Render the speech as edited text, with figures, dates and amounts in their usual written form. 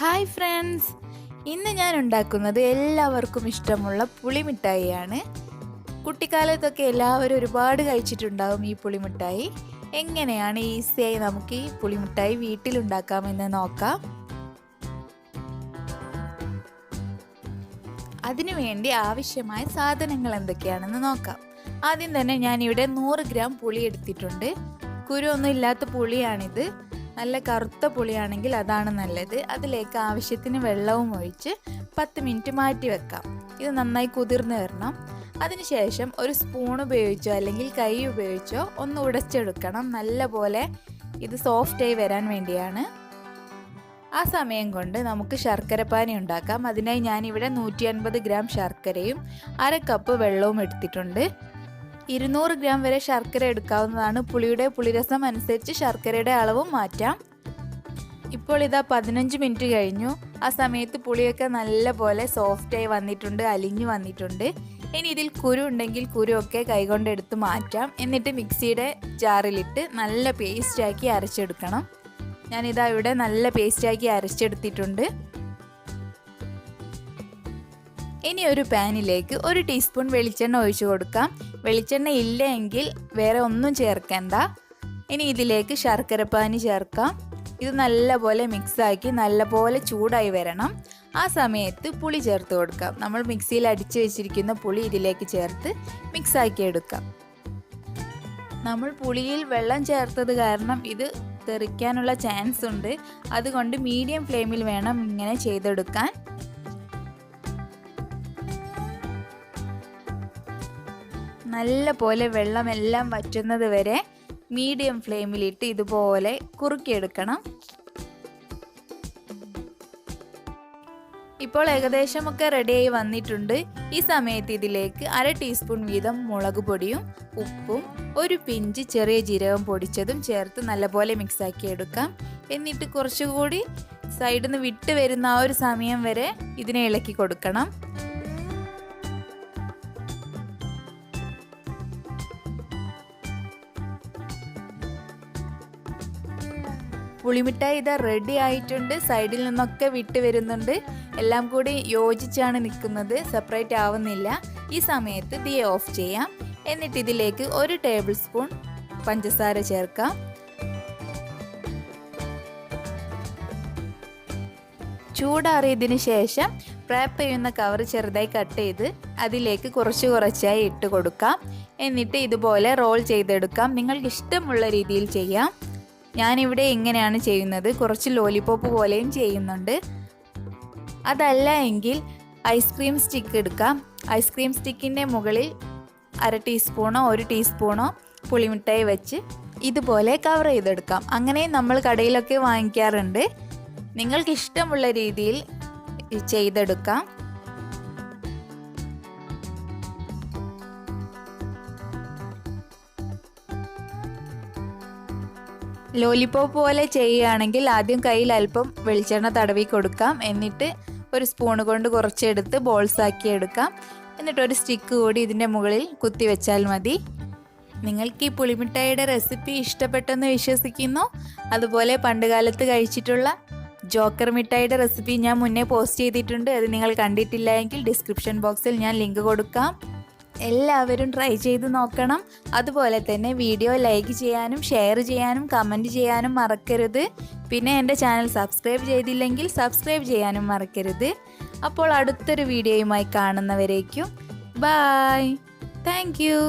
Hi friends, ഇന്ന് ഞാൻ ഉണ്ടാക്കുന്നത് എല്ലാവർക്കും ഇഷ്ടമുള്ള പുളിമിഠായിയാണ്. കുട്ടിക്കാലത്തൊക്കെ എല്ലാവരും ഒരുപാട് കഴിച്ചിട്ടുണ്ടാവും ഈ പുളിമിഠായി. എങ്ങനെയാണ് ഈസിയായി നമുക്ക് ഈ പുളിമിഠായി വീട്ടിലുണ്ടാക്കാമെന്ന് നോക്കാം. അതിനുവേണ്ടി ആവശ്യമായ സാധനങ്ങൾ എന്തൊക്കെയാണെന്ന് നോക്കാം. ആദ്യം തന്നെ ഞാനിവിടെ 100 ഗ്രാം പുളി എടുത്തിട്ടുണ്ട്. കുരുവൊന്നും ഇല്ലാത്ത പുളിയാണിത്. നല്ല കറുത്ത പുളിയാണെങ്കിൽ അതാണ് നല്ലത്. അതിലേക്ക് ആവശ്യത്തിന് വെള്ളവും ഒഴിച്ച് 10 മിനിറ്റ് മാറ്റി വെക്കാം. ഇത് നന്നായി കുതിർന്ന് വരണം. അതിനുശേഷം ഒരു സ്പൂൺ ഉപയോഗിച്ചോ അല്ലെങ്കിൽ കൈ ഉപയോഗിച്ചോ ഒന്ന് ഉടച്ചെടുക്കണം. നല്ല പോലെ ഇത് സോഫ്റ്റായി വരാൻ വേണ്ടിയാണ്. ആ സമയം കൊണ്ട് നമുക്ക് ശർക്കരപ്പാനി ഉണ്ടാക്കാം. അതിനായി ഞാനിവിടെ 150 ഗ്രാം ശർക്കരയും 1/2 കപ്പ് വെള്ളവും എടുത്തിട്ടുണ്ട്. 200 ഗ്രാം വരെ ശർക്കര എടുക്കാവുന്നതാണ്. പുളിയുടെ പുളിരസം അനുസരിച്ച് ശർക്കരയുടെ അളവും മാറ്റാം. ഇപ്പോൾ ഇതാ 15 മിനിറ്റ് കഴിഞ്ഞു. ആ സമയത്ത് പുളിയൊക്കെ നല്ല പോലെ സോഫ്റ്റായി വന്നിട്ടുണ്ട്, അലിഞ്ഞു വന്നിട്ടുണ്ട്. ഇനി ഇതിൽ കുരു ഉണ്ടെങ്കിൽ കുരുവൊക്കെ കൈകൊണ്ടെടുത്ത് മാറ്റാം. എന്നിട്ട് മിക്സിയുടെ ജാറിലിട്ട് നല്ല പേസ്റ്റാക്കി അരച്ചെടുക്കണം. ഞാനിതാ ഇവിടെ നല്ല പേസ്റ്റാക്കി അരച്ചെടുത്തിട്ടുണ്ട്. ഇനി ഒരു പാനിലേക്ക് 1 ടീസ്പൂൺ വെളിച്ചെണ്ണ ഒഴിച്ചു കൊടുക്കാം. വെളിച്ചെണ്ണ ഇല്ല എങ്കിൽ വേറെ ഒന്നും ചേർക്കണ്ട. ഇനി ഇതിലേക്ക് ശർക്കരപ്പാനി ചേർക്കാം. ഇത് നല്ലപോലെ മിക്സാക്കി നല്ലപോലെ ചൂടായി വരണം. ആ സമയത്ത് പുളി ചേർത്ത് കൊടുക്കാം. നമ്മൾ മിക്സിയിൽ അടിച്ചു വെച്ചിരിക്കുന്ന പുളി ഇതിലേക്ക് ചേർത്ത് മിക്സാക്കി എടുക്കാം. നമ്മൾ പുളിയിൽ വെള്ളം ചേർത്തത് കാരണം ഇത് തെറിക്കാനുള്ള ചാൻസ് ഉണ്ട്. അതുകൊണ്ട് മീഡിയം ഫ്ലെയിമിൽ വേണം ഇങ്ങനെ ചെയ്തെടുക്കാൻ. നല്ല പോലെ വെള്ളമെല്ലാം വറ്റുന്നത് വരെ മീഡിയം ഫ്ലെയിമിലിട്ട് ഇതുപോലെ കുറുക്കിയെടുക്കണം. ഇപ്പോൾ ഏകദേശമൊക്കെ റെഡിയായി വന്നിട്ടുണ്ട്. ഈ സമയത്ത് ഇതിലേക്ക് 1/2 ടീസ്പൂൺ വീതം മുളക് പൊടിയും ഉപ്പും 1 പിഞ്ച് ചെറിയ ജീരകം പൊടിച്ചതും ചേർത്ത് നല്ലപോലെ മിക്സാക്കി എടുക്കാം. എന്നിട്ട് കുറച്ചുകൂടി സൈഡിൽ നിന്ന് വിട്ട് വരുന്ന ആ ഒരു സമയം വരെ ഇതിനെ ഇളക്കി കൊടുക്കണം. പുളിമിഠായി ഇതാ റെഡി ആയിട്ടുണ്ട്. സൈഡിൽ നിന്നൊക്കെ വിട്ട് വരുന്നുണ്ട്. എല്ലാം കൂടി യോജിച്ചാണ് നിൽക്കുന്നത്, സെപ്പറേറ്റ് ആവുന്നില്ല. ഈ സമയത്ത് തീ ഓഫ് ചെയ്യാം. എന്നിട്ട് ഇതിലേക്ക് 1 ടേബിൾ സ്പൂൺ പഞ്ചസാര ചേർക്കാം. ചൂടാറിയതിന് ശേഷം റാപ്പ് ചെയ്യുന്ന കവർ ചെറുതായി കട്ട് ചെയ്ത് അതിലേക്ക് കുറച്ചായി ഇട്ട് കൊടുക്കാം. എന്നിട്ട് ഇതുപോലെ റോൾ ചെയ്തെടുക്കാം. നിങ്ങൾക്ക് ഇഷ്ടമുള്ള രീതിയിൽ ചെയ്യാം. ഞാനിവിടെ ഇങ്ങനെയാണ് ചെയ്യുന്നത്. കുറച്ച് ലോലിപോപ്പ് പോലെയും ചെയ്യുന്നുണ്ട്. അതല്ല എങ്കിൽ ഐസ്ക്രീം സ്റ്റിക്ക് എടുക്കാം. ഐസ്ക്രീം സ്റ്റിക്കിൻ്റെ മുകളിൽ 1/2 ടീസ്പൂണോ 1 ടീസ്പൂണോ പുളിമിഠായി വെച്ച് ഇതുപോലെ കവർ ചെയ്തെടുക്കാം. അങ്ങനെ നമ്മൾ കടയിലൊക്കെ വാങ്ങിക്കാറുണ്ട്. നിങ്ങൾക്ക് ഇഷ്ടമുള്ള രീതിയിൽ ചെയ്തെടുക്കാം. ലോലിപോപ്പ് പോലെ ചെയ്യുകയാണെങ്കിൽ ആദ്യം കയ്യിൽ അല്പം വെളിച്ചെണ്ണ തടവി കൊടുക്കാം. എന്നിട്ട് ഒരു സ്പൂൺ കൊണ്ട് കുറച്ചെടുത്ത് ബോൾസാക്കി എടുക്കാം. എന്നിട്ട് ഒരു സ്റ്റിക്ക് കൂടി ഇതിൻ്റെ മുകളിൽ കുത്തി വെച്ചാൽ മതി. നിങ്ങൾക്ക് ഈ പുളിമിഠായിയുടെ റെസിപ്പി ഇഷ്ടപ്പെട്ടെന്ന് വിശ്വസിക്കുന്നു. അതുപോലെ പണ്ടുകാലത്ത് കഴിച്ചിട്ടുള്ള ജോക്കർ മിഠായിയുടെ റെസിപ്പി ഞാൻ മുന്നേ പോസ്റ്റ് ചെയ്തിട്ടുണ്ട്. അത് നിങ്ങൾ കണ്ടിട്ടില്ല എങ്കിൽ ഡിസ്ക്രിപ്ഷൻ ബോക്സിൽ ഞാൻ ലിങ്ക് കൊടുക്കാം. എല്ലാവരും ട്രൈ ചെയ്ത് നോക്കണം. അതുപോലെ തന്നെ വീഡിയോ ലൈക്ക് ചെയ്യാനും ഷെയർ ചെയ്യാനും കമൻറ്റ് ചെയ്യാനും മറക്കരുത്. പിന്നെ എൻ്റെ ചാനൽ സബ്സ്ക്രൈബ് ചെയ്തില്ലെങ്കിൽ സബ്സ്ക്രൈബ് ചെയ്യാനും മറക്കരുത്. അപ്പോൾ അടുത്തൊരു വീഡിയോയുമായി കാണുന്നവരേക്കും ബൈ. Thank you.